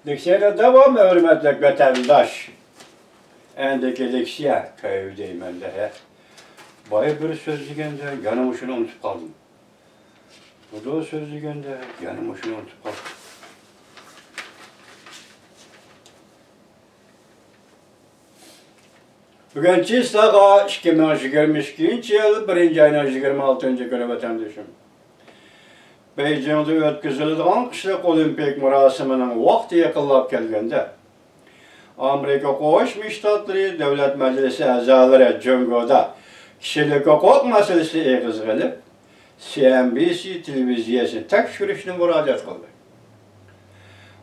Liksiyada devam hürmetli vatandaş. Endeki liksiya köy deymenlere. Baya bir söz degende yanım şunu unutup kaldım. Bu da söz degende yanım şunu unutup kaldım. Bugün Çislağa 2022 yıl 1. ayın 26. günü vatandaşım. Beijing'de ötküzülüdüğün kışlık olimpik murasiminin vakti yakınlap kelgende, Amerika Qo'shma Shtatları Devlet Meclisi a'zolari Jungo'da kishilik huquq masalasi egiz qilib, CNBC televiziyasi tekshirishni murojaat qildi.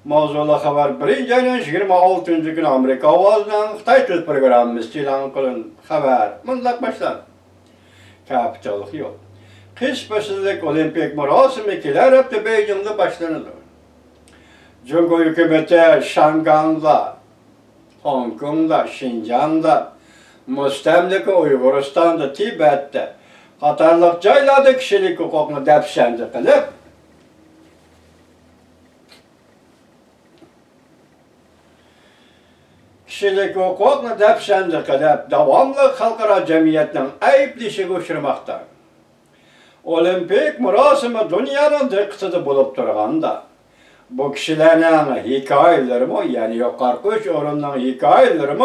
Mavzuli xabar 1. ayning 26. kuni Amerika ovozidan Xitoy tuz programmasi e'lon qilindi. Xabar bunday boshlandi. Kapitalik yo'q. Kış faslındaki olimpik murasimi kelar hafta Beijing'de başlandı. Jungo hükümeti Şang'da, Hong Kong'da, Şinjan'da, Müstemlike Uyguristan'da, Tibet'te, Katarlık joylarda kişilik hukukunu depsendi qilib, kişilik hukukunu depsendi qilib, davamlı xalqaro jamiyatning ayblishiga uchramoqda. Olimpik murasimi dünyanın dikkatinde bulup durğanda, bu kişilerin hikayeleri yani yukarı üç orundan hikayeleri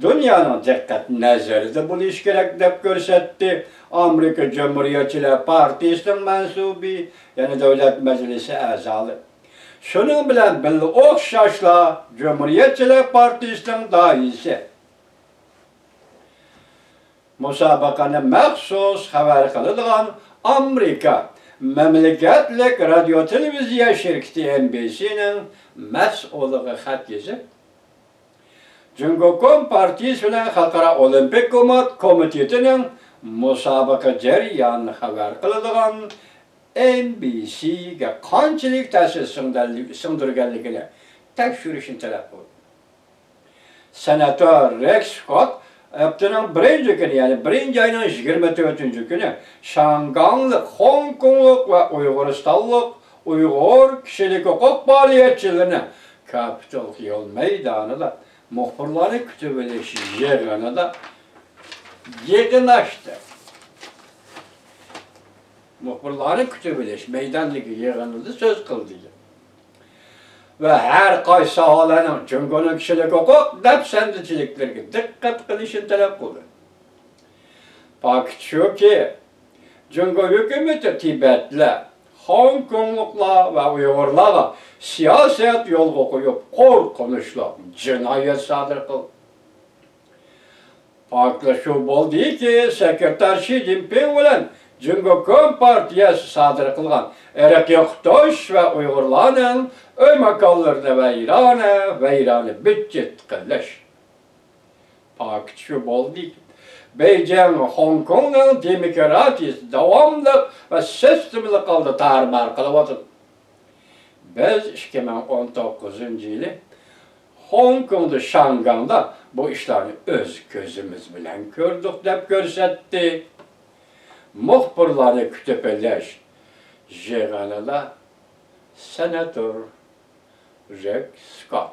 dünyanın dikkat nazarında bunu iş gerek dep görsetti. Amerika Cumhuriyetçiler Partisi'nin mensubi, yani Devlet Meclisi azalı. Şunun bilen belli okşaşla Cumhuriyetçiler Partisi'nin dahisi. Musabakanın məxsus haber kılıdığın Amerika Memleketlik Radyo Televizyon Şirketi NBC'nin məsulluğu xat yazıp, Jungo Partisi bilen Xalqaro Olimpik Komitetinin musabaka jarayonini haber kılıdığın NBC'ge qanchalik ta'sir singdirganligini tekshirishni talab qildi. Senator Rex Scott haftanın 1. günü yani 1. ayının 24. günü Şang'anlık, Hong Kong'luk ve Uyguristanlık Uygur kişilik hukuk faaliyetçilerine Kapitol Yol Meydanı'da muhbirleri kütübeleşi yığınıda yığınlaştı. Muhbirleri kütübeleşi meydandaki yığınıda söz kıldı. Ve her qaysi sahalarning Jungo'nun kişilik hukuk depsendichiliklarga dikkat qilishini talab qildi. Fakt shuki, Jungo hukumati Tibetlar, Hong Kongliklar va Uyg'urlarga siyosat yo'lga qo'yib, qo'rqinchli jinoyat sodir qildi. Faktlar shu bo'ldiki, sekretar Xi Jinping bilan Jungo Partiyasi sodir qilgan irqiy Xitoy va Uyg'urlarning öy makallarını veyrane bütçet qilish. Fakt shu bo'ldiki, Beijing Hong Kong'ning demokratiyasi davomli va sistemli qildi tarmar qilyapti. Biz 2019 yili Hong Kong'da Şang'da bu ishlarni o'z ko'zimiz bilan ko'rdik deb ko'rsatdi. Muxbirlarni kutib olish yig'inida senator Rex Scott